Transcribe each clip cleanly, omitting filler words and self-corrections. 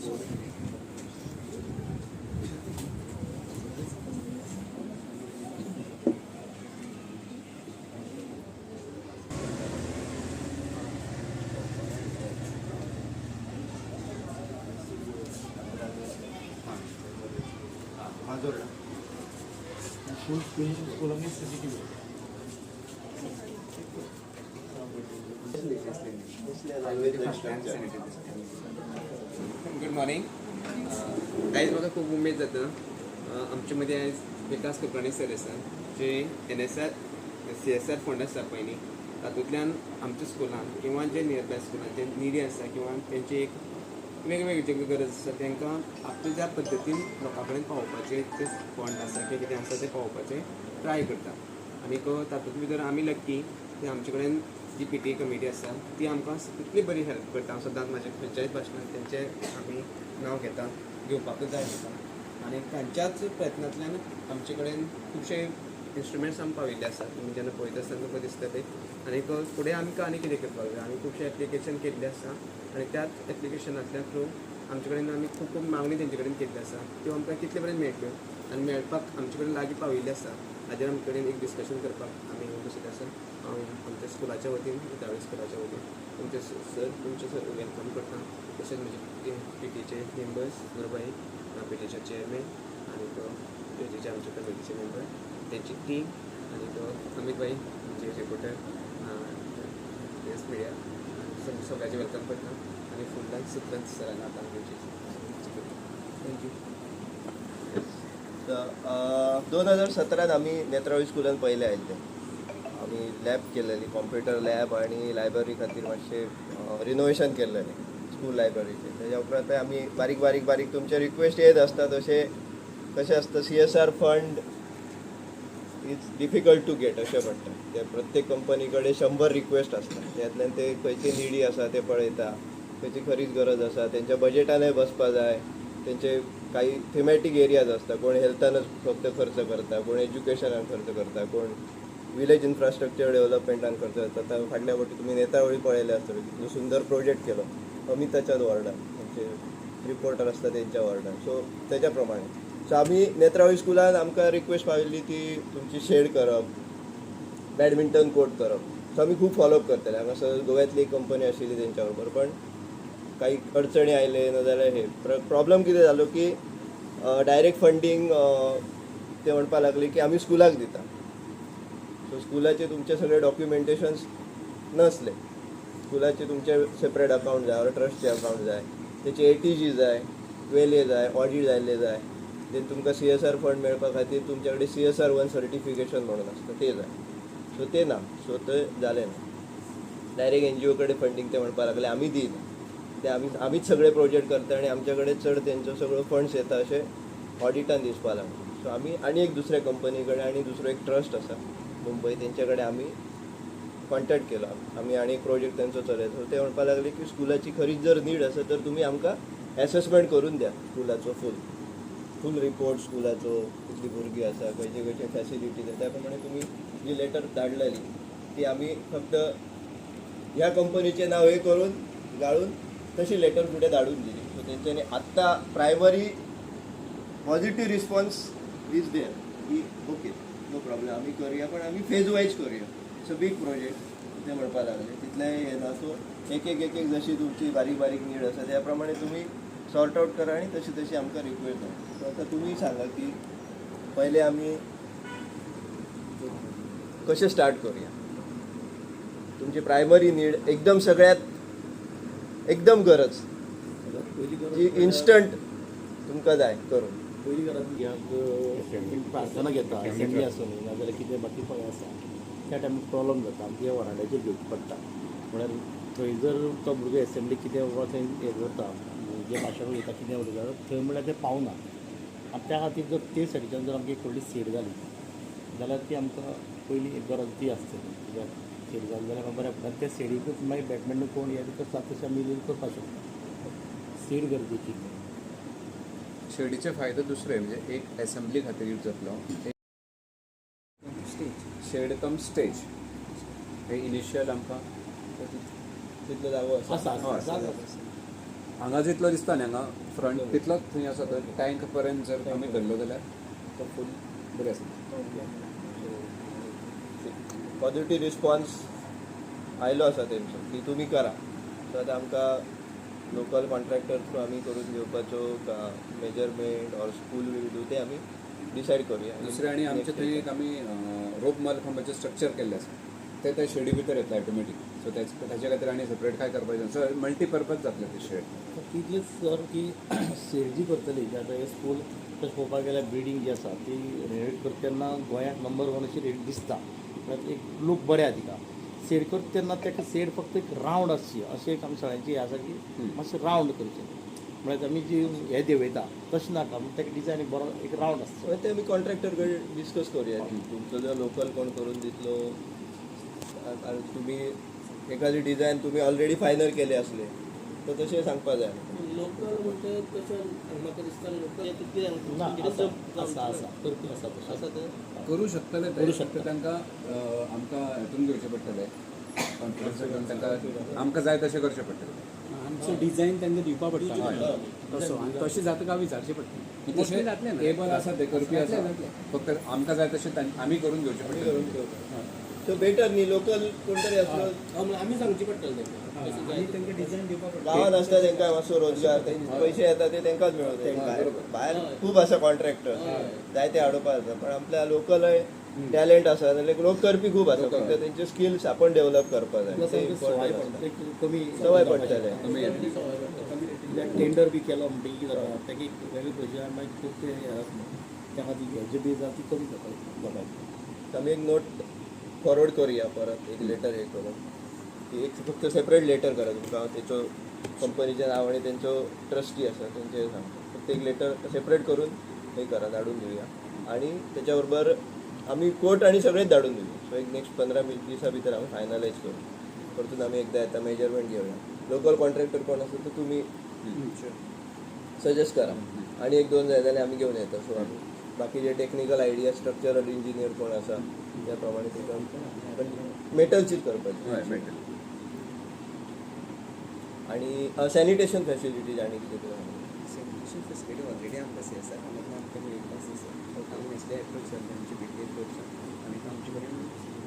Good morning. आयज म्हाका खूब उमेद जाता. आमचे मदीं आयज विकास कुलकर्णी सर आसा, जे NSR CSR फंड आसा पयलीं, तातूंतल्यान आमच्या स्कुलान किंवा जे नियर बाय स्कुलान जे निडी आसा किंवा तेंची एक वेगवेगळी जे गरज आसा तांकां आपल्या ज्या पद्दतीन लोकां कडेन पावोवपाचें ते फंड आसा किंवा कितें आसा तें पावोवपाचें ट्राय करता. आनीक तातूंत भितर आमी लक्की की आमचे कडेन जी PTA कमिटी आसा ती आमकां इतली बरी हेल्प करता. हांव सदांच म्हाज्या खंयच्याय भाशणांत तेंचें आमी नांव घेता, घेवपाकूच जाय घेता. आनी तांच्याच प्रयत्नांतल्यान आमचे कडेन खुबशे इन्स्ट्रुमेंट्स आमी पाविल्ले आसात. तुमी जेन्ना पळयता आसतना तुमकां दिसता ते. आनीक फुडें आमकां आनी कितें करपाक जाय. आमी खुबशे एप्लिकेशन केल्ले आसा आनी त्याच एप्लिकेशनांतल्या थ्रू आमचे कडेन आमी खूब मागणी तेंचे कडेन केल्ली आसा. त्यो आमकां कितले पर्यंत मेळटल्यो आनी मेळपाक आमचे कडेन लागीं पाविल्ले आसा. हाजेर आमचे कडेन एक डिस्कशन करपाक आमी बशिल्ले आसा. हांव आमच्या स्कुलाच्या वतीन विद्यावळी स्कुलाच्या वतीन तुमचे सर वेलकम करता. तशेंच म्हजे PTAचे मेंबर्स, नूरबाई PTAचे चेअरमॅन आनी PTAचे आमचे कमिटीचे मेंबर, तेंची टीम आनी अमित भाई आमचे रिपोर्टर प्रेस मिडिया सगळ्याचे वेलकम करता. आनी फुडल्यान सुप्रंत सरांना आतां घेवची. थँक्यू. 2017 आम्ही नेत्रावळी स्कुलान पहिले आयिल्ले. आम्ही लॅब केलेली, कॉम्प्युटर लॅब आणि लायब्ररी खातीर मातशें रिनोवेशन केल्लें स्कूल लायब्ररीचे. तेज्या उपरांत आमी बारीक बारीक बारीक तुमचे रिक्वेस्ट येत आसता. कशें आसता, CSR fund is difficult to get अशें पडटा. ते प्रत्येक कंपनी कडेन 100 रिक्वेस्ट आसता. त्यातल्यान ते खंयची निडी आसा ते पळयता, खंयची खरीच गरज आसा, तेंच्या बजेटानय बसपा जाय. तेंचे काही थेमॅटीक एरियाज आसता. कोण हेल्थानच फक्त खर्च करता, कोण एज्युकेशनान खर्च करता, कोण विलेज इन्फ्रास्ट्रक्चर डेव्हलपमेंटान खर्च करता. फाटल्या फावटी तुमी नेत्रावळी पळयले आसतले, कितलो सुंदर प्रोजेक्ट केलो अमिताच्याच वॉर्डान, आमचे रिपोर्टर आसता तेंच्या वॉर्डान. सो तेच्या प्रमाणे आमी नेत्रावळी स्कुलान आमकां रिक्वेस्ट पाविल्ली ती तुमची शेड करप, बॅडमिंटन कोर्ट करप. सो आमी खूब फॉलोअप करतले. हांगासर गोव्यातली एक कंपनी आशिल्ली तेंच्या बरोबर, पण काही अडचणी आयले नाजाल्यार हे प्रॉब्लम कितें जालो की डायरेक्ट फंडींग ते म्हणपाक लागले की आमी स्कुलाक दिता. सो स्कुलाचे तुमचे सगळे डॉक्युमेंटेशन्स नसले. स्कुलाचे तुमचे सेपरेट अकाउंट जाय, ट्रस्टचे अकाउंट जाय, तेचे ATG जाय, वेले जाय, ऑडिट जाल्ले जाय. देन तुमकां CSR फंड मेळपा खातीर तुमचे कडेन CSR 1 सर्टिफिकेशन म्हणून आसता ते जाय. सो ते ना. सो ते जालें ना. डायरेक्ट NGO कडेन फंडींग ते म्हणपाक लागले आमी दिना. ते आमीच सगळे प्रोजेक्ट करता आनी आमचे कडेन चड तेंचो सगळो फंड्स येता अशें ऑडिटान दिसपा लागलें. सो आमी आनी एक दुसऱ्या कंपनी कडेन आनी दुसरो एक ट्रस्ट आसा मुंबय, तेंचे कडेन आमी कॉन्टॅक्ट केलो. आमी आनी एक प्रोजेक्ट तेंचो चलयता. ते म्हणपाक लागले की स्कुलाची खरीच जर नीड आसा तर तुमी आमकां एसेसमेंट करून द्या स्कुलाचो फूल रिपोर्ट स्कुलाचो, कितली भुरगीं आसा, खंयचे खंयचे फॅसिलिटीज आसा. त्या प्रमाणे तुमी जी लेटर धाडलेली ती आमी फक्त ह्या कंपनीचें नांव हे करून गाळून तशी लेटर फुडें धाडून दिली. सो तेंच्यांनी आत्तां primary positive response is there की ओके नो प्रॉब्लेम आमी करुया, पण आमी फेज वायज करुया. इट्स अ बीग प्रोजेक्ट ते म्हणपाक लागले. तितलेंय हे ना. सो एक एक जशी तुमची बारीक बारीक नीड आसा त्या प्रमाणे तुमी सॉर्ट आउट करा आणि तशी आमकां रिक्वेस्ट जाय. सो आतां तुमी सांगा की पहिले आमी कशें स्टार्ट करुया. तुमची प्रायमरी नीड एकदम सगळ्यात एकदम गरज जी इन्स्टंट तुमकां जाय करून. पयलीं घरांत प्रार्थना घेता, असेंब्ली आसली नाजाल्यार कितें बाकी पळय आसा त्या टायमार प्रॉब्लम जाता. आमकां ह्या वरांड्याचेर घेवची पडटा. म्हळ्यार थंय जर तो भुरगो एसेंब्ली कितें बाबा थंय हें करता, जे भाशण उलयता कितें उलयता थंय म्हळ्यार तें पावना. आनी त्या खातीर जर ते सायडीच्यान जर आमकां एक व्हडली सीट जाली जाल्यार ती आमकां पयली एक गरज ती आसतली. कित्याक सीट जाली जाल्यार बरें पडटा. त्या सीडीकूच मागीर बॅडमिंटन कोण हे करता तशें आमी यूज करपाक शकता. सीट गरजेची. शेडीचे फायदे दुसरे म्हणजे एक असेंब्ली खातीर यूज जातलो, शेड कम स्टेज. हे इनिशियल आमकां तितलो जागो आसा. हांगा जितलो दिसता न्ही हांगा फ्रंट तितलोच थंय आसा तर टँक पर्यंत जर आमी धरलो जाल्यार तो फूल बरें आसा. पॉझिटिव्ह रिस्पॉन्स आयलो आसा तेंचो की तुमी करा. सो आतां आमकां लोकल कॉन्ट्रॅक्टर थ्रू आमी करून घेवपाचो measurement or school will do ते आमी डिसायड करूया. दुसरें आनी आमचे थंय एक आमी रोप माल खांबाचें स्ट्रक्चर केल्लें आसा ते शेडी भितर येतले ऑटोमॅटीक. सो ताचे खातीर आनी सेपरेट काय करपाचें. सो मल्टीपर्पज जातलें ते शेड. तितलेंच सर की सेड जी करतली की आतां हे स्कूल तशें पळोवपाक गेल्यार बिल्डींग जी आसा ती रेनोवेट करता तेन्ना गोंयांत नंबर 1 अशी रेट दिसता. एक लूक बरें आसा तिका. सेड करता तेन्ना ताका सेड फक्त एक रावंड आसची अशें एक आमच्या शाळेची हें आसा की मातशें रावंड करचें. म्हळ्यार आमी जी हे देंवयता तशें नाका ताका डिजायन एक बरो एक रावंड आसता. ते आमी कॉन्ट्रॅक्टर कडेन डिस्कस करूया की तुमचो जो लोकल कोण करून दितलो आनी तुमी एखादी डिजायन तुमी ऑलरेडी फायनल केले असले तर तशें सांगपा जाय. लोकल म्हणजे तशें म्हाका दिसता लोकल ना आसा आसा करपी आसा तशें आसा ते करू शकतले करू शकता. तांकां आमकां हितून घेवचें पडटलें कॉन्फिडन्स घेवन तांकां आमकां जाय तशें करचें पडटलें. आमचो डिझायन तांकां दिवपा पडटा तसो आनी तशें जाता काय विचारचें पडटा. तशें एबल आसा ते करपी आसा फक्त आमकां जाय तशें आमी करून घेवचें पडटलें. सो बेटर न्ही लोकल कोण तरी असलो आमी सांगची पडटलें तेंकां आनी तांकां डिझायन दिवपा पडटा. गांवांत आसता तांकां मातसो रोजगार पयशे येता ते तांकांच मेळटा. भायर खूब आसा कॉन्ट्रॅक्टर जाय ते हाडोवपा जाता पण आपल्या लोकलय टॅलंट आसा जाल्यार लोक करपी खूब आसा फक्त तेंचे स्किल्स आपण डेव्हलप करपा जाय. ते सवाय important पडटा आसता. एक कमी सवाय पडटले. टेंडर बी केलो म्हणटकीर कितें जाता ताका एक वेगळे पयशे आनी मागीर खूब ते हे आसा त्या खातीर हेजे बी जाता ती कमी जाता. आमी एक नोट फॉरवर्ड करूया परत एक लेटर हे करून की एक फक्त सेपरेट लेटर करा तुमकां तेचो कंपनीचें नांव आनी तेंचो ट्रस्टी आसा तेंचे सांगता. फक्त एक लेटर सेपरेट करून हे करा धाडून दिवया आनी तेच्या बरोबर आमी कोट आनी सगळेंच धाडून दिवया. सो एक नेक्स्ट 15 दिसा भितर आमी फायनलायज करू. परतून आमी एकदां येता मेजरमेंट घेवया. लोकल कॉन्ट्रॅक्टर कोण आसा तो तुमी सजेस्ट करा आनी एक 2 जाय जाल्यार आमी घेवन येता. सो आमी बाकीचे टेक्निकल आयडिया स्ट्रक्चरल इंजिनियर कोण आसा त्या प्रमाणे ते काम पण मेटलचीच करपाची. हय मेळटलें. आणि सॅनिटेशन फॅसिलिटीज आणि कितें कितें सॅनिटेशन फॅसिलिटी ऑलरेडी आमकां सी एस आर मधल्यान आमकां मेळटाच आसा. आमी नेसले एप्रोच जाल्ले आमची बिल्डींग करता आनी आमचे कडेन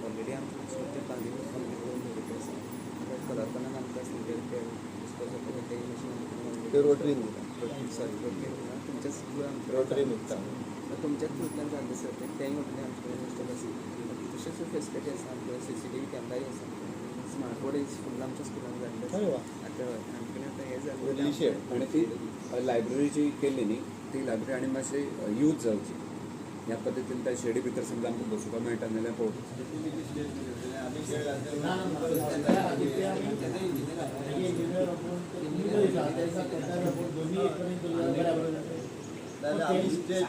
ऑलरेडी आमचे ते प्लानिंग कंप्लीट करून दवरिल्लें आसा. कलर पणान आमकां सिंगल डिस्पोज जाता तें मशीन ते रोटरीन सॉरी रोटरी तुमच्याच रोटरी निघता. तुमच्याच थ्रूतल्यान जाल्लें सर तेंय म्हटलें आमचे कडेन इन्स्टॉल आसा. तशेंच फॅसिलिटी आसा आमकां CCTV कॅमेराय आसा. स्मार्ट बोर्ड फुल्ल आमच्या स्कुलान जाल्ले आसा. आतां आमचे कडेन आतां हें व्हडली जाल्लें शेड आनी ती लायब्ररी जी केल्ली न्ही ती लायब्ररी आनी मातशी यूज जावची ह्या पद्दतीन त्या शेडी भितर समजा आमकां बसोवपाक मेळटा जाल्यार पळोवं.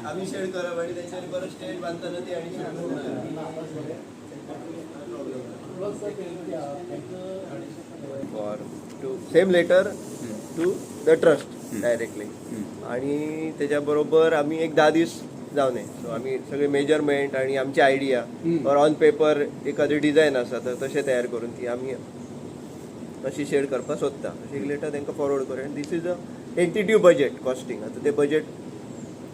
आम्ही शेड करप आणि त्याच्यानी परत स्टेज बांधताना ती आणि for to same letter to the trust directly. आणि त्याच्याबरोबर आम्ही एक 10 दीस जाऊ नये. सो आम्ही सगळे मेजरमेंट आणि आमची आयडिया और ऑन पेपर एखादी डिझायन आसा तर तशें तयार करून ती आम्ही अशी शेड करपाक सोदता. अशी एक लेटर तांकां फॉरवर्ड करूया. आनी this is a tentative budget costing. आता ते बजेट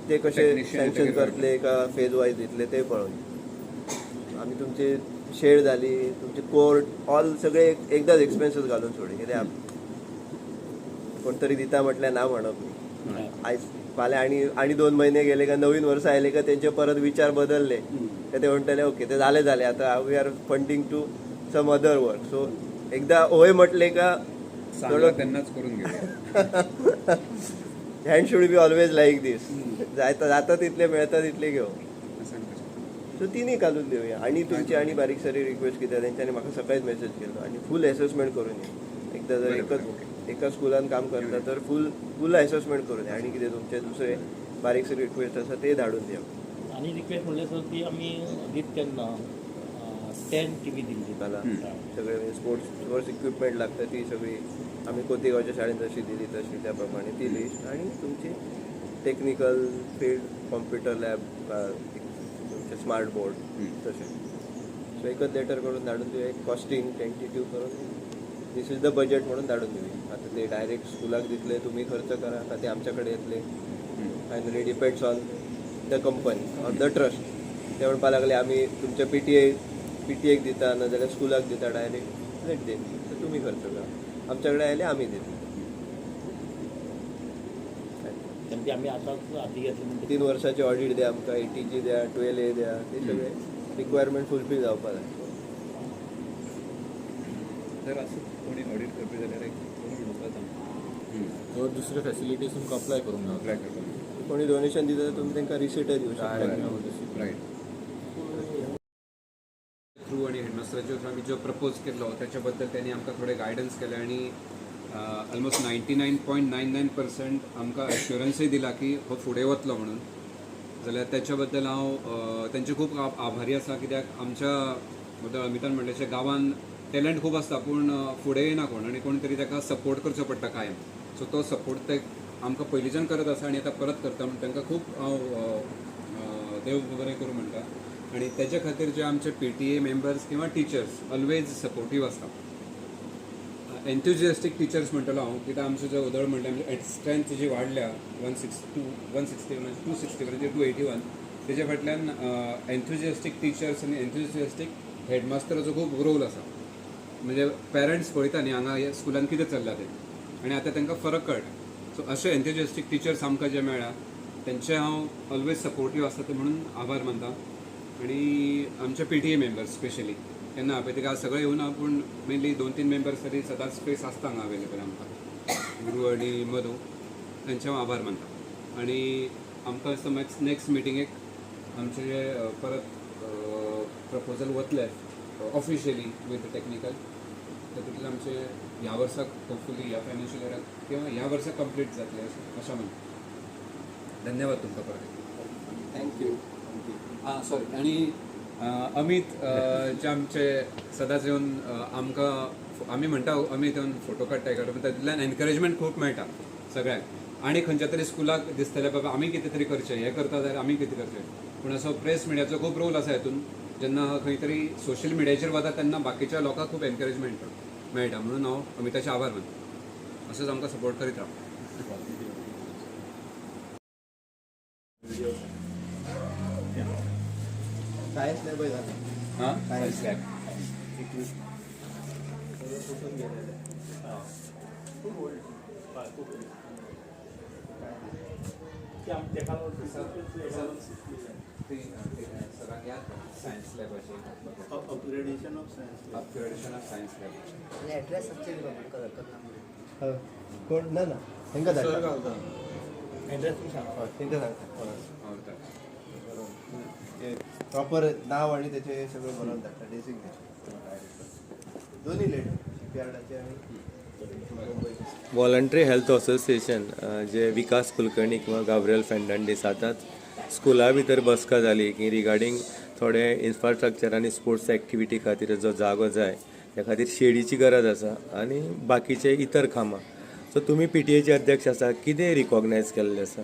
ते कसे सँक्शन करतले का फेज वाईज दितले ते पळोवया. आम्ही तुमचे शेड झाली तुमचे कोर्ट ऑल सगळे एकदाच एक्सपेन्सीस घालून सोडले. कित्याक कोणतरी दिता म्हटल्यार ना म्हणप न्ही. आयज फाल्यां आनी 2 महिने गेले का नवीन वर्स आयले का तेंचे परत विचार बदलले का ते म्हणटले ओके ते जाले आता we are funding to some other work. So एकदा होय म्हटले का तेन्नाच करून घेवया. Hand should be always like this. जाता तितले मेळटा तितले घेऊ. सो तिनी घालून देऊया. आणि तुमची आणि बारीक सारी रिक्वेस्ट किती तेंच्यांनी म्हाका सकाळीच मेसेज केलो आणि फुल असेसमेंट करून ये. एकदा जर एका स्कुलान काम करता तर फुल असेसमेंट करून ये. आणि कितें तुमचे दुसरे बारीक सारी रिक्वेस्ट आसा ते धाडून दिया. आनी रिक्वेस्ट म्हणल्यार सर ती आमी दीत तेन्ना स्टँड टी व्ही दिल्ली सगळे स्पोर्ट्स इक्विपमेंट लागता ती सगळी आम्ही कोतेगावच्या शाळेत जशी दिली तशी त्या प्रमाणे ती लिस्ट. आणि तुमची टेक्निकल फील्ड कॉम्प्युटर लॅब तुमचे स्मार्ट बोर्ड तसे. सो एकच लेटर करून धाडून दिवया. एक कॉस्टिंग टेंटेटिव्ह करून दीस इज द बजेट म्हणून धाडून दिली. आता ते डायरेक्ट स्कुलाक दितले तुमी खर्च करा का ते आमच्या कडेन येतले finally depends on the company on the trust. ते म्हणपा लागले आमी तुमच्या पीटीएक दिता ना जाल्यार स्कुलाक दिता डायरेक्ट लेट दे तर तुमी खर्च करा. आमच्या कडेन आयले आमी दितले. म्हणजे आम्ही आताच आधी घेतलं म्हणजे 3 वर्साची ऑडिट द्या आमकां, ATG द्या, 12A द्या, ते सगळे रिक्वायरमेंट फुलफील जावपाक जाय. जर असं कोणी ऑडिट करपी जाल्यार एक कोणी म्हणपाक सांग दुसरे फॅसिलिटीज तुमकां अप्लाय करूंक ना. अप्लाय करपाक कोणी डोनेशन दिता तर तुमी तांकां रिसिटय दिवं शकता. रायट. थ्रू आणि हेडमास्टराच्या थ्रू आम्ही जो प्रपोज केलो त्याच्याबद्दल त्यांनी आमकां थोडे गायडन्स केले आणि ऑलमोस्ट 99.99% आमकां एश्युरन्सूय दिला की हो फुडें वतलो म्हणून. जाल्यार त्याच्या बद्दल हांव तेंचे खूब आभारी आसा कित्याक आमच्या बद्दल अमितान म्हणले तशें गांवान टॅलंट खूब आसता पूण फुडें येना कोण आनी कोण तरी ताका सपोर्ट करचो पडटा कायम. सो तो सपोर्ट ते आमकां पयलींच्यान करत आसा आनी आतां परत करता म्हणून तांकां खूब हांव देव बरें करूं म्हणटा. आणि त्याच्या खातीर जे आमचे PTA मेंबर्स किंवा टिचर्स ऑलवेज सपोर्टीव आसता. एन्थुजियास्टीक टिचर्स म्हणटलो हांव कित्याक आमचो जो उदळ म्हणटा म्हणजे स्ट्रेंथ जी वाडल्या 160 म्हणजे 260 म्हणजे 281 तेच्या फाटल्यान एन्थुजियास्टीक टिचर्स आनी एन्थुजियास्टीक हेडमास्टराचो खूब रोल आसा. म्हणजे पेरंट्स पळयता न्ही हांगा ह्या स्कुलान कितें चल्लां तें आनी आतां तांकां फरक कळटा. सो अशे एन्थुजियास्टीक टिचर्स आमकां जे मेळ्ळा तेंचे हांव ऑलवेज सपोर्टीव आसता ते म्हणून आभार मानता. आणि आमचे PTA मेंबर्स स्पेशली केन्ना पळय तिका सगळे येवना पूण मेनली 2-3 मेंबर्स तरी सदांच स्पेस आसता हांगा अवेलेबल आमकां गुरू आणि मधू तांचे हांव आभार मानता. आणि आमकां दिसता नेक्स्ट मिटिंगेक आमचे जे परत प्रपोजल वतले ऑफिशियली विथ टेक्निकल तातूंतले आमचे ह्या वर्साक होपफुली ह्या फायनान्शियल इयराक किंवा ह्या वर्साक कंप्लीट जातले अशें म्हणटा. धन्यवाद तुमकां परत. थँक्यू. सॉरी आणि अमित जे आमचे सदांच येवन आमकां आमी म्हणटा अमित येवन फोटो काडटा तातूंतल्यान एनकरेजमेंट खूब मेळटा सगळ्यांक. आनी खंयच्या तरी स्कुलाक दिसतलें बाबा आमी कितें तरी करचें हें करता जाल्यार आमी कितें करचें. पूण असो प्रेस मिडियाचो खूब रोल आसा हितून. जेन्ना खंय तरी सोशल मिडियाचेर वता तेन्ना बाकीच्या लोकांक खूब एनकरेजमेंट मेळटा म्हणून हांव अमिताचे आभार मानता. असोच आमकां सपोर्ट करीत राव. सायन्स लॅब जाता. Science lab science lab upgradation of science. Upgradation of science lab. Address कोण ना तांकां धाडटा. तांकां सांगता प्रॉपर नाव आणि त्याचे सगळं बरोवन धाडटा. डेसिग्नेशन दोन्ही लेटर CPRडाचे आणि व्हॉलंटरी हेल्थ असोसिएशन जे विकास कुलकर्णी किंवा गाब्रिएल फेर्नांडीस आतांच स्कुला भितर बसका जाली की रिगार्डींग थोडे इन्फ्रास्ट्रक्चर आनी स्पोर्ट्स एक्टिविटी खातीर जो जागो जाय त्या खातीर शेडीची गरज आसा आनी बाकीचे इतर कामां. सो तुमी PTAचे अध्यक्ष आसा कितें रिकॉग्नायज केल्लें आसा?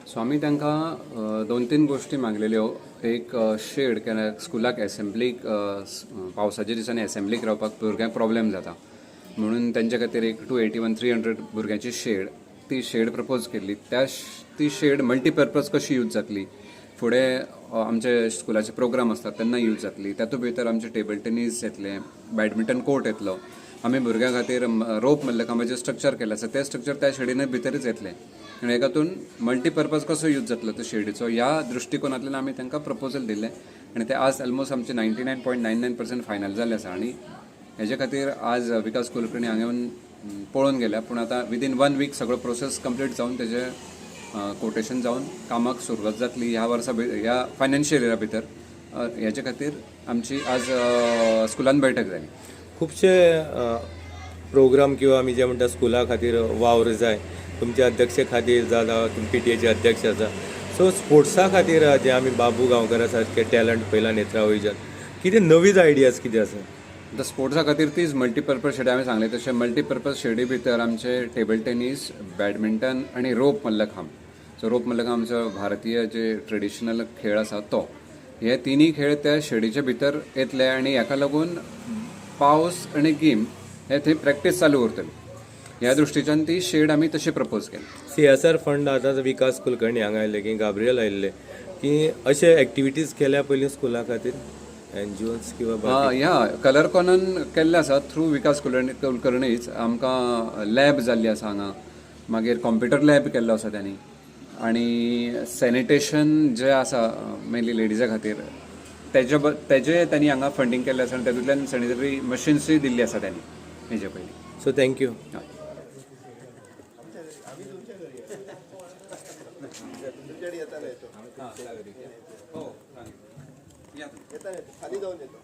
सो आमी तांकां 2-3 गोश्टी मागलेल्यो. एक शेड केन्ना स्कुलाक एसेंब्लीक पावसाच्या दिसांनी एसेंब्लीक रावपाक भुरग्यांक प्रॉब्लेम जाता म्हणून तेंच्या खातीर एक 281-300 भुरग्यांची शेड ती शेड प्रपोज केल्ली. ती शेड मल्टीपर्पज कशी यूज जातली फुडें आमचे स्कुलाचे प्रोग्राम आसतात तेन्ना यूज जातली. तातूंत भितर आमचे टेबल टेनीस येतले, बॅडमिंटन कोर्ट येतलो. आमी भुरग्यां खातीर रोप मल्लखांबाचें स्ट्रक्चर केलें आसा तें स्ट्रक्चर त्या शेडीन भितरच येतलें आनी हेकातून मल्टीपर्पज कसो यूज जातलो तो शेडीचो ह्या दृश्टिकोनांतल्यान आमी तांकां प्रपोजल दिल्लें आनी ते आज ऑलमोस्ट आमचे 99.99% फायनल जाल्लें आसा. आनी हेजे खातीर आज विकास कुलकर्णी हांगा येवन पळोवन गेल्या पूण आतां विदीन 1 वीक सगळो प्रोसेस कंप्लीट जावन तेजें कोटेशन जावन कामाक सुरवात जातली ह्या वर्सा ह्या फायनान्शियल इयरा भितर. हेजे खातीर आमची आज स्कुलान बैठक जाली. खुबशे प्रोग्राम किंवा आमी जे म्हणटा स्कुला खातीर वावर जाय तुमच्या अध्यक्षे खातीर जाता तुमी PTAचे अध्यक्ष आसा. सो स्पोर्ट्सा खातीर जे आमी बाबू गांवकर आसा ते टॅलंट पयला नेत्रावळीच्यान कितें नवीच आयडियाज कितें आसा? आतां स्पोर्ट्सा खातीर तीच मल्टीपर्पज शेडी हांवें सांगलें तशें मल्टीपर्पज शेडी भितर आमचे टेबल टेनीस, बॅडमिंटन आनी रोप मल्लखांब. सो रोप मल्लखांब आमचो भारतीय जे ट्रेडिशनल खेळ आसा तो हे तिनूय खेळ त्या शेडीच्या भितर येतले आनी हेका लागून पावस आनी गीम हे थंय प्रॅक्टीस चालू उरतली ह्या दृश्टीच्यान ती शेड आमी तशी प्रपोज केली. CSR फंड आतां विकास कुलकर्णी हांगा आयिल्ले की गाब्रियल आयिल्ले की अशे एक्टिविटीज केल्या पयलीं स्कुला खातीर NGOs किंवा बाकी? ह्या कलर कॉर्नर केल्ले आसा थ्रू विकास कुलकर्णीच आमकां लॅब जाल्ली आसा हांगा, मागीर कॉम्प्युटर लॅब केल्लो आसा त्यांनी, आनी सॅनिटेशन जे आसा मेनली लेडिजा खातीर तेजे त्यांनी हांगा फंडींग केल्लें आसा आनी तातूंतल्यान सॅनिटरी मशिन्सूय दिल्ली आसा त्यांनी हेजे पयलीं. So thank you. तुमच्याकडे येताना येतो येता खाली जाऊन येतो.